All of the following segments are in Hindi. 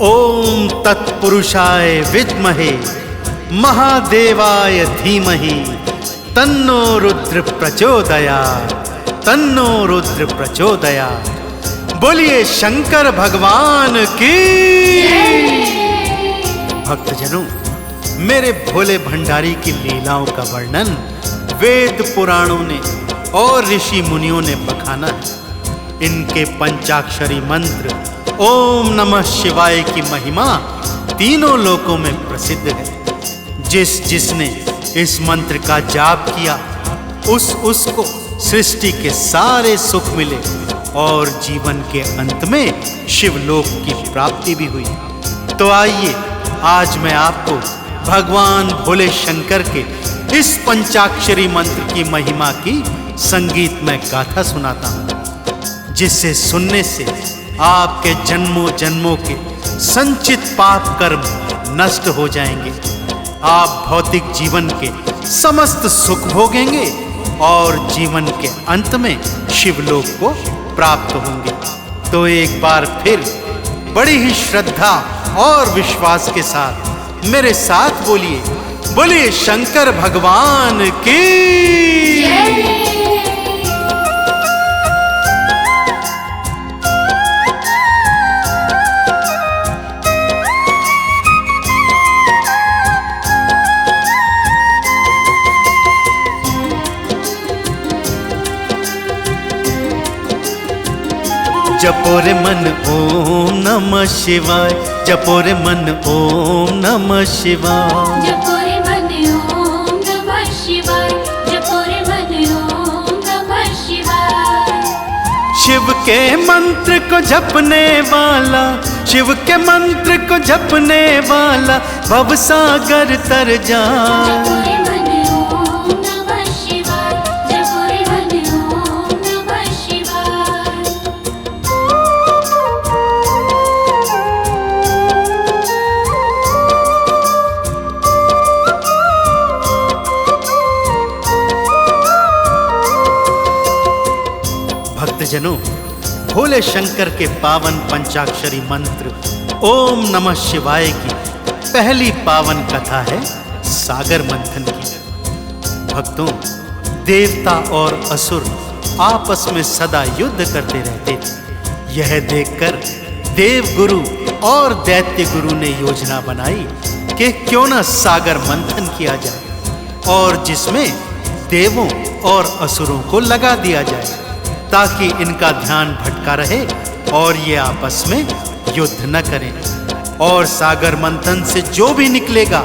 ओम तत्पुरुषाय विद्महे महादेवाय धीमहि तन्नो रुद्र प्रचोदयात्, तन्नो रुद्र प्रचोदयात्। बोलिए शंकर भगवान की। भक्तजनों, मेरे भोले भंडारी की लीलाओं का वर्णन वेद पुराणों ने और ऋषि मुनियों ने बखाना है। इनके पंचाक्षरी मंत्र ओम नमः शिवाय की महिमा तीनों लोकों में प्रसिद्ध है। जिसने इस मंत्र का जाप किया उसको सृष्टि के सारे सुख मिले और जीवन के अंत में शिवलोक की प्राप्ति भी हुई। तो आइए आज मैं आपको भगवान भोले शंकर के इस पंचाक्षरी मंत्र की महिमा की संगीतमय गाथा सुनाता हूं, जिससे सुनने से आपके जन्मों जन्मों के संचित पाप कर्म नष्ट हो जाएंगे। आप भौतिक जीवन के समस्त सुख भोगेंगे और जीवन के अंत में शिवलोक को प्राप्त होंगे। तो एक बार फिर बड़ी ही श्रद्धा और विश्वास के साथ मेरे साथ बोलिए, बोलिए शंकर भगवान की। जपो रे मन ओम नमः शिवाय, जपो रे मन ओम नमः शिवाय, जपो रे मन ओम नमः शिवाय, जपो रे मन ओम नमः शिवाय। शिव के मंत्र को जपने वाला, शिव के मंत्र को जपने वाला भवसागर तर जाए। जपो रे मन ओम नमः शिवाय, जपो रे मन ओम नमः शिवाय। भक्तजनों, भोले शंकर के पावन पंचाक्षरी मंत्र ओम नमः शिवाय की पहली पावन कथा है सागर मंथन की। भक्तों, देवता और असुर आपस में सदा युद्ध करते रहते थे। यह देखकर देवगुरु और दैत्य गुरु ने योजना बनाई कि क्यों न सागर मंथन किया जाए और जिसमें देवों और असुरों को लगा दिया जाए, ताकि इनका ध्यान भटका रहे और ये आपस में युद्ध न करें। और सागर मंथन से जो भी निकलेगा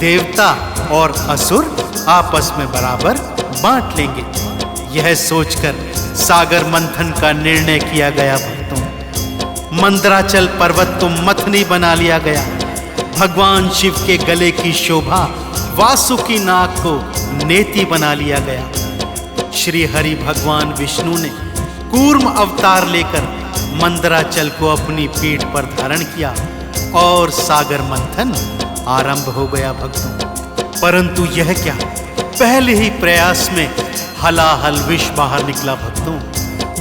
देवता और असुर आपस में बराबर बांट लेंगे। यह सोचकर सागर मंथन का निर्णय किया गया। भक्तों, मंदराचल पर्वत को मथनी बना लिया गया। भगवान शिव के गले की शोभा वासुकी नाग को नेति बना लिया गया। श्री हरि भगवान विष्णु ने कूर्म अवतार लेकर मंदराचल को अपनी पीठ पर धारण किया और सागर मंथन आरंभ हो गया। भक्तों, परंतु यह क्या, पहले ही प्रयास में हलाहल विष बाहर निकला। भक्तों,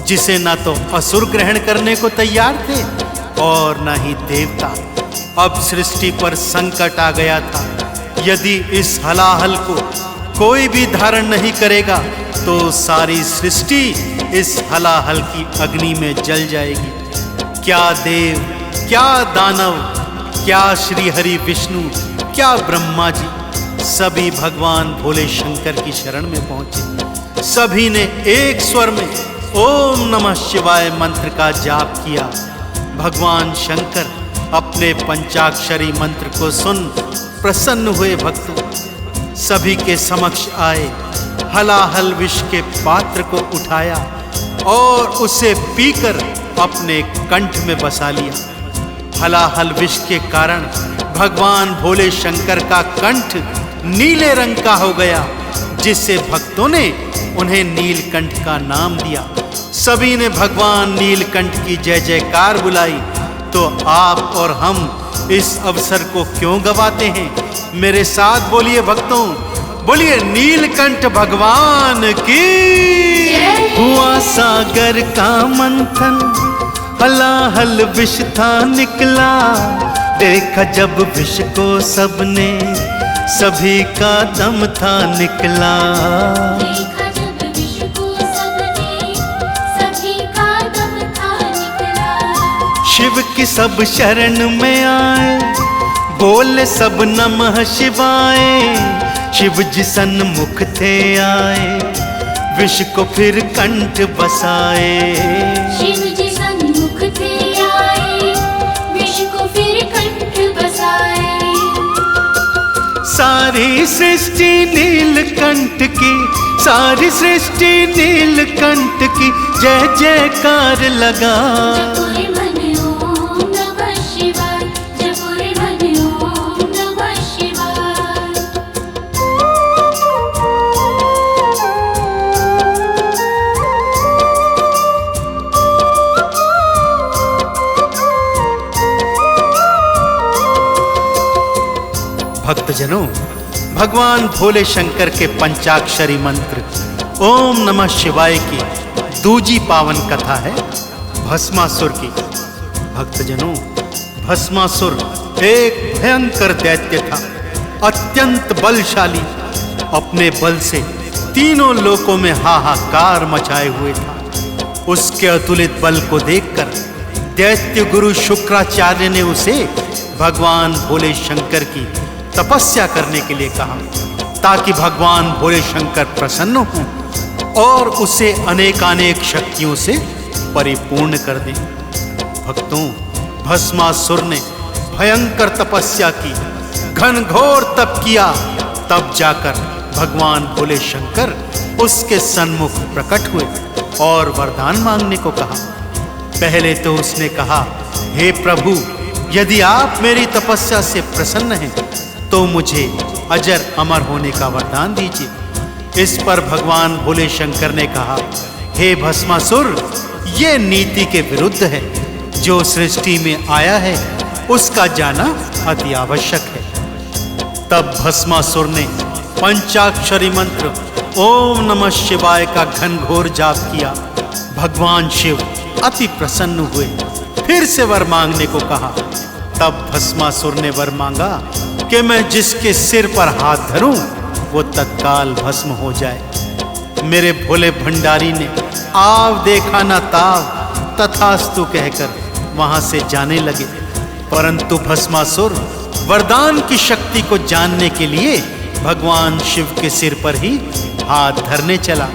जिसे ना तो असुर ग्रहण करने को तैयार थे और ना ही देवता। अब सृष्टि पर संकट आ गया था। यदि इस हलाहल को कोई भी धारण नहीं करेगा तो सारी सृष्टि इस हलाहल की अग्नि में जल जाएगी। क्या देव, क्या दानव, क्या श्री हरि विष्णु, क्या ब्रह्मा जी, सभी भगवान भोले शंकर की शरण में पहुंचे। सभी ने एक स्वर में ओम नमः शिवाय मंत्र का जाप किया। भगवान शंकर अपने पंचाक्षरी मंत्र को सुन प्रसन्न हुए। भक्तों, सभी के समक्ष आए, हलाहल विष के पात्र को उठाया और उसे पीकर अपने कंठ में बसा लिया। हलाहल विष के कारण भगवान भोले शंकर का कंठ नीले रंग का हो गया, जिससे भक्तों ने उन्हें नीलकंठ का नाम दिया। सभी ने भगवान नीलकंठ की जय जयकार बुलाई। तो आप और हम इस अवसर को क्यों गवाते हैं? मेरे साथ बोलिए भक्तों, बोलिए नीलकंठ भगवान की। हुआ सागर का मंथन, हलाहल विष था निकला, देखा जब विष को सबने, सभी का दम था निकला। देखा जब विष को सबने, सभी का दम था निकला। शिव की सब शरण में आए, बोले सब नमः शिवाय। शिव जी सन्मुख थे आए, विष को फिर कंठ बसाए। शिव जी सन्मुख थे आए, विष को फिर कंठ बसाए। सारी सृष्टि नीलकंठ की, सारी सृष्टि नीलकंठ की जय जयकार लगा। जपो रे मन ओम नमः शिवाय, जपो रे मन ओम नमः शिवाय। भक्तजनों, भगवान भोले शंकर के पंचाक्षरी मंत्र ओम नमः शिवाय की दूजी पावन कथा है भस्मासुर की। भक्तजनों, भस्मासुर एक भयंकर दैत्य था, अत्यंत बलशाली। अपने बल से तीनों लोकों में हाहाकार मचाए हुए था। उसके अतुलित बल को देखकर दैत्य गुरु शुक्राचार्य ने उसे भगवान भोले शंकर की तपस्या करने के लिए कहा, ताकि भगवान भोले शंकर प्रसन्न हों और उसे अनेकानेक शक्तियों से परिपूर्ण कर दें। भक्तों, भस्मासुर ने भयंकर तपस्या की, घनघोर तप किया। तब जाकर भगवान भोले शंकर उसके सन्मुख प्रकट हुए और वरदान मांगने को कहा। पहले तो उसने कहा, हे प्रभु, यदि आप मेरी तपस्या से प्रसन्न हैं तो मुझे अजर अमर होने का वरदान दीजिए। इस पर भगवान भोले शंकर ने कहा, हे भस्मासुर, ये नीति के विरुद्ध है। जो सृष्टि में आया है उसका जाना अति आवश्यक है। तब भस्मासुर ने पंचाक्षरी मंत्र ओम नमः शिवाय का घनघोर जाप किया। भगवान शिव अति प्रसन्न हुए, फिर से वर मांगने को कहा। तब भस्मासुर ने वर मांगा कि मैं जिसके सिर पर हाथ धरूं वो तत्काल भस्म हो जाए। मेरे भोले भंडारी ने आव देखा ना ताव, तथास्तु कहकर वहां से जाने लगे। परंतु भस्मासुर वरदान की शक्ति को जानने के लिए भगवान शिव के सिर पर ही हाथ धरने चला।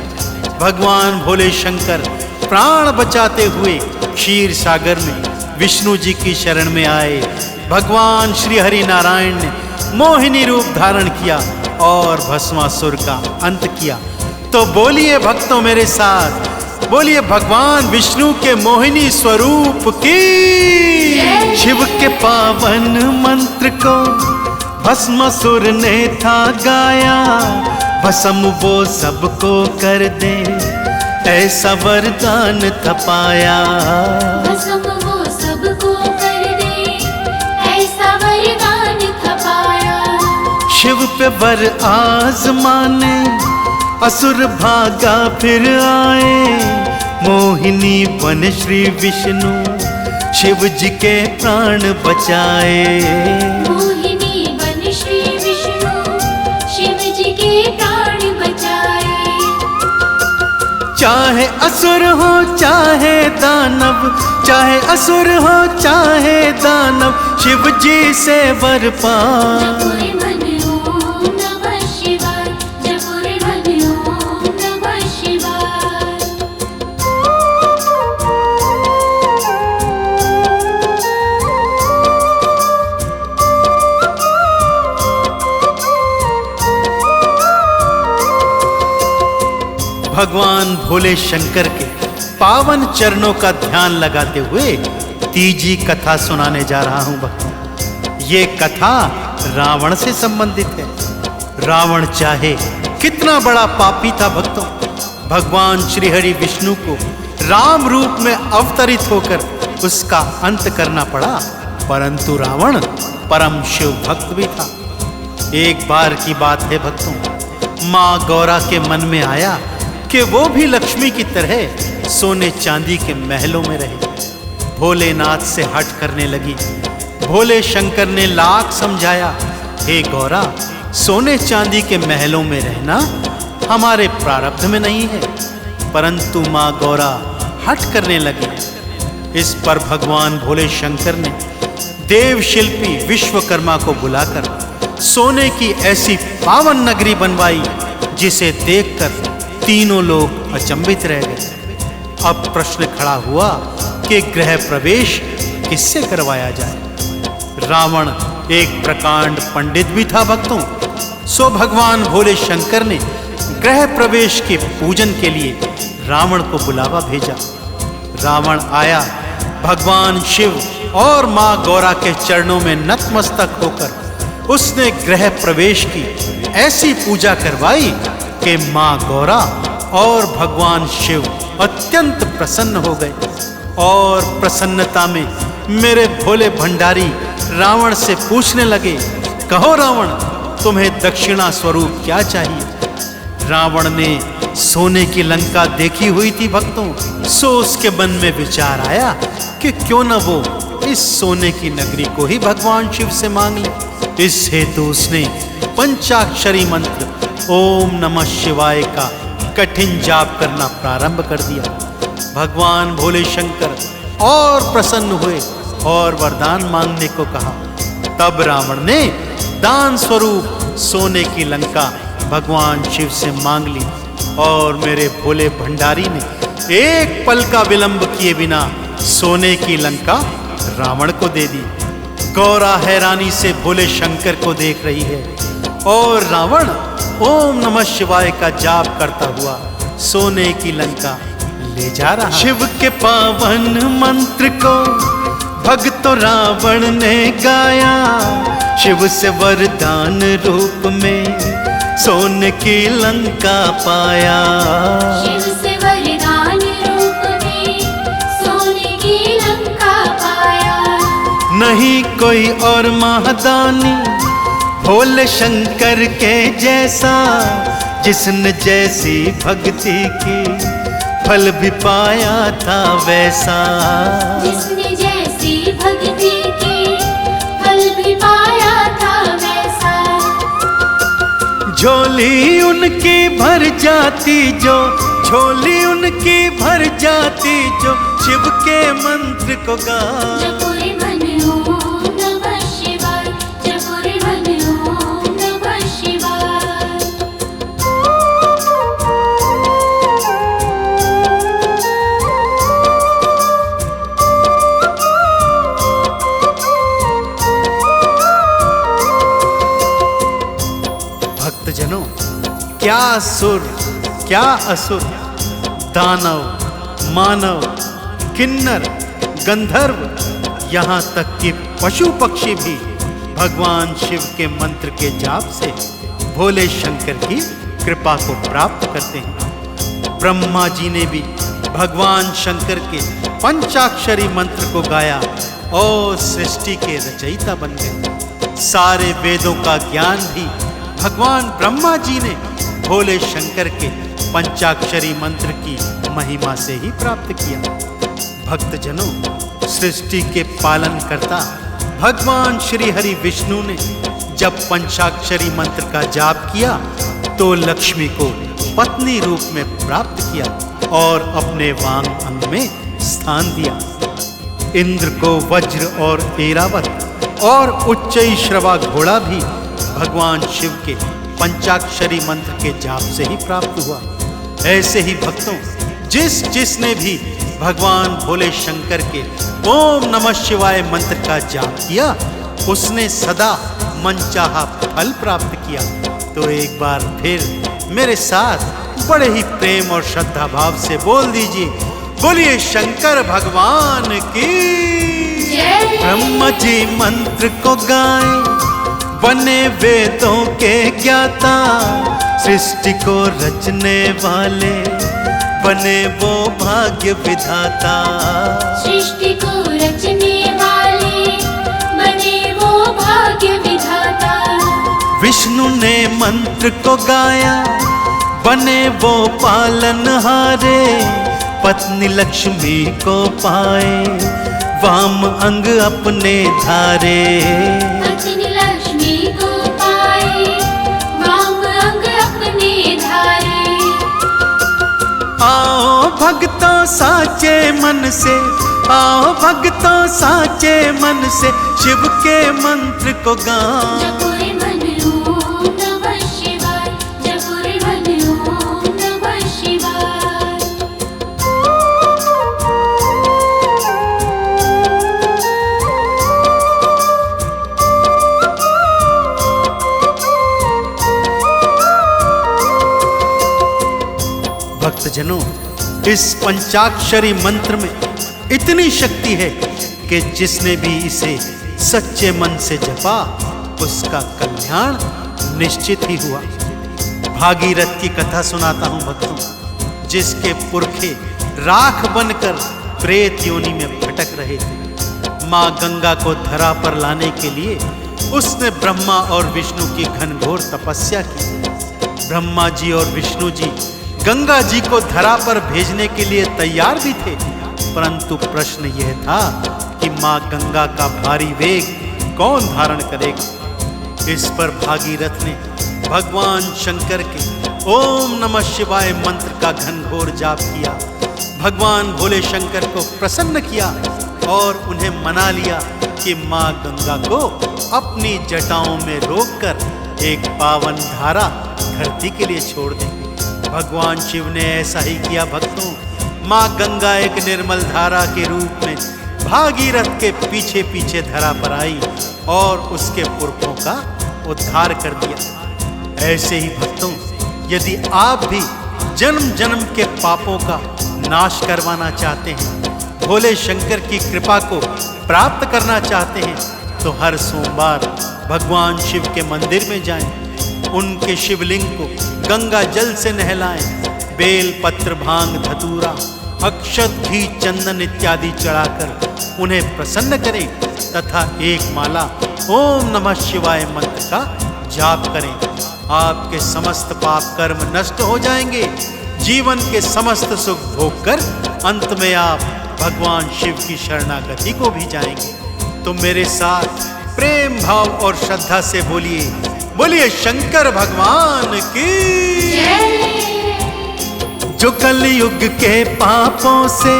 भगवान भोले शंकर प्राण बचाते हुए क्षीर सागर में विष्णु जी की शरण में आए। भगवान श्री हरि नारायण ने मोहिनी रूप धारण किया और भस्मासुर का अंत किया। तो बोलिए भक्तों मेरे साथ, बोलिए भगवान विष्णु के मोहिनी स्वरूप की। शिव के पावन मंत्र को भस्मासुर ने था गाया, भस्म वो सबको कर दे, ऐसा वरदान था पाया। भस्म वो सबको कर दे, ऐसा वरदान था पाया। शिव पे वर आजमाने असुर भागा फिर आए। मोहिनी बन श्री विष्णु शिव जी के प्राण बचाए। मोहिनी बन श्री विष्णु शिव जी के प्राण बचाए। चाहे असुर हो चाहे दानव, चाहे असुर हो चाहे दानव, शिव जी से वर पाए। जपो रे मन ओम नमः शिवाय, जपो रे मन ओम नमः शिवाय। भगवान भोले शंकर के पावन चरणों का ध्यान लगाते हुए तीजी कथा सुनाने जा रहा हूं भक्तों। ये कथा रावण से संबंधित है। रावण चाहे कितना बड़ा पापी था भक्तों, भगवान श्री हरि विष्णु को राम रूप में अवतरित होकर उसका अंत करना पड़ा। परंतु रावण परम शिव भक्त भी था। एक बार की बात है भक्तों, माँ गौरा के मन में आया कि वो भी लक्ष्मी की तरह सोने चांदी के महलों में रहे। भोलेनाथ से हट करने लगी। भोले शंकर ने लाख समझाया, हे गौरा, सोने चांदी के महलों में रहना हमारे प्रारब्ध में नहीं है, परंतु माँ गौरा हट करने लगी। इस पर भगवान भोले शंकर ने देव शिल्पी विश्वकर्मा को बुलाकर सोने की ऐसी पावन नगरी बनवाई जिसे देखकर तीनों लोग अचंभित रह गए। अब प्रश्न खड़ा हुआ कि गृह प्रवेश किससे करवाया जाए। रावण एक प्रकांड पंडित भी था भक्तों। सो भगवान भोले शंकर ने गृह प्रवेश के पूजन के लिए रावण को बुलावा भेजा। रावण आया, भगवान शिव और माँ गौरा के चरणों में नतमस्तक होकर उसने गृह प्रवेश की ऐसी पूजा करवाई कि माँ गौरा और भगवान शिव अत्यंत प्रसन्न हो गए। और प्रसन्नता में मेरे भोले भंडारी रावण से पूछने लगे, कहो रावण, तुम्हें दक्षिणा स्वरूप क्या चाहिए। रावण ने सोने की लंका देखी हुई थी भक्तों। सो उसके मन में विचार आया कि क्यों न वो इस सोने की नगरी को ही भगवान शिव से मांग ले। इस हेतु उसने पंचाक्षरी मंत्र ओम नमः शिवाय का कठिन जाप करना प्रारंभ कर दिया। भगवान भोले शंकर और प्रसन्न हुए और वरदान मांगने को कहा। तब रावण ने दान स्वरूप सोने की लंका भगवान शिव से मांग ली और मेरे भोले भंडारी ने एक पल का विलंब किए बिना सोने की लंका रावण को दे दी। गौरा हैरानी से भोले शंकर को देख रही है और रावण ओम नमः शिवाय का जाप करता हुआ सोने की लंका ले जा रहा। शिव के पावन मंत्र को भक्तों रावण ने गाया, शिव से वरदान रूप में सोने की लंका पाया। शिव से वरदान रूप में सोने की लंका पाया। नहीं कोई और महादानी भोले शंकर के जैसा, जिसने जैसी भक्ति की फल भी पाया था वैसा। जिसने जैसी भक्ति की फल भी पाया था वैसा। झोली उनकी भर जाती जो, झोली उनकी भर जाती जो शिव के मंत्र को गा। जपो रे मन ओम नमः शिवाय, जपो रे मन ओम नमः शिवाय। भक्तजनों, क्या सुर क्या असुर, दानव, मानव, किन्नर, गंधर्व, यहाँ तक कि पशु पक्षी भी भगवान शिव के मंत्र के जाप से भोले शंकर की कृपा को प्राप्त करते हैं। ब्रह्मा जी ने भी भगवान शंकर के पंचाक्षरी मंत्र को गाया और सृष्टि के रचयिता बन गए। सारे वेदों का ज्ञान भी भगवान ब्रह्मा जी ने भोले शंकर के पंचाक्षरी मंत्र की महिमा से ही प्राप्त किया। भक्तजनों, सृष्टि के पालन करता भगवान श्री हरि विष्णु ने जब पंचाक्षरी मंत्र का जाप किया तो लक्ष्मी को पत्नी रूप में प्राप्त किया और अपने वांग अंग में स्थान दिया। इंद्र को वज्र और ऐरावत और उच्चैश्रवा घोड़ा भी भगवान शिव के पंचाक्षरी मंत्र के जाप से ही प्राप्त हुआ। ऐसे ही भक्तों, जिसने भी भगवान भोले शंकर के ओम नमः शिवाय मंत्र का जाप किया उसने सदा मनचाहा फल प्राप्त किया। तो एक बार फिर मेरे साथ बड़े ही प्रेम और श्रद्धा भाव से बोल दीजिए, बोलिए शंकर भगवान की जय। ब्रह्मा जी मंत्र को गाए, बने वेदों के ज्ञाता, सृष्टि को रचने वाले बने वो भाग्य विधाता। सृष्टि को रचने वाले बने वो भाग्य विधाता। विष्णु ने मंत्र को गाया, बने वो पालनहारे, पत्नी लक्ष्मी को पाए वाम अंग अपने धारे। अचिन लक्ष्मी को पाए वाम अंग अपने धारे। आओ भक्तों साचे मन से, आओ भक्तों साचे मन से शिव के मंत्र को गाओ। जपो रे मन ओम नमः शिवाय, जपो रे मन ओम नमः शिवाय। भक्तजनों, इस पंचाक्षरी मंत्र में इतनी शक्ति है कि जिसने भी इसे सच्चे मन से जपा उसका कल्याण निश्चित ही हुआ। भागीरथ की कथा सुनाता हूं भक्तों, जिसके पुरखे राख बनकर प्रेत योनि में भटक रहे थे। मां गंगा को धरा पर लाने के लिए उसने ब्रह्मा और विष्णु की घनघोर तपस्या की। ब्रह्मा जी और विष्णु जी गंगा जी को धरा पर भेजने के लिए तैयार भी थे, परंतु प्रश्न यह था कि मां गंगा का भारी वेग कौन धारण करेगा। इस पर भागीरथ ने भगवान शंकर के ओम नमः शिवाय मंत्र का घनघोर जाप किया। भगवान भोले शंकर को प्रसन्न किया और उन्हें मना लिया कि मां गंगा को अपनी जटाओं में रोककर एक पावन धारा धरती के लिए छोड़ दें। भगवान शिव ने ऐसा ही किया भक्तों। मां गंगा एक निर्मल धारा के रूप में भागीरथ के पीछे पीछे धरा पर आई और उसके पुरखों का उद्धार कर दिया। ऐसे ही भक्तों, यदि आप भी जन्म जन्म के पापों का नाश करवाना चाहते हैं, भोले शंकर की कृपा को प्राप्त करना चाहते हैं, तो हर सोमवार भगवान शिव के मंदिर में जाएं, उनके शिवलिंग को गंगा जल से नहलाएं, बेल पत्र भांग धतूरा अक्षत घी चंदन इत्यादि चढ़ाकर उन्हें प्रसन्न करें तथा एक माला ओम नमः शिवाय मंत्र का जाप करें। आपके समस्त पाप कर्म नष्ट हो जाएंगे, जीवन के समस्त सुख भोग कर अंत में आप भगवान शिव की शरणागति को भी जाएंगे। तो मेरे साथ प्रेम भाव और श्रद्धा से बोलिए, बोलिए शंकर भगवान की जय। जो कलयुग के पापों से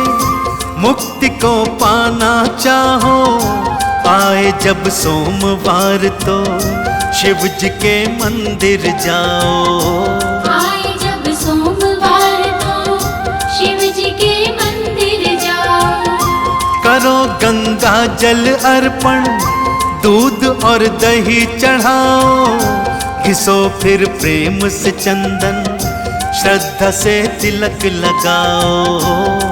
मुक्ति को पाना चाहो, आए जब सोमवार तो शिव जी के मंदिर जाओ। आए जब सोमवार तो शिव जी के मंदिर जाओ। करो गंगा जल अर्पण, दूध और दही चढ़ाओ, घिसो फिर प्रेम से चंदन, श्रद्धा से तिलक लगाओ।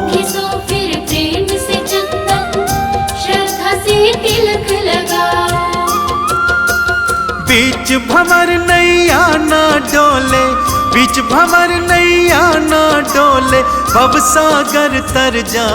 घिसो फिर प्रेम से चंदन, श्रद्धा से तिलक लगाओ। बीच भंवर नैया ना डोले, बीच भंवर नैया ना डोले, भवसागर तर जा।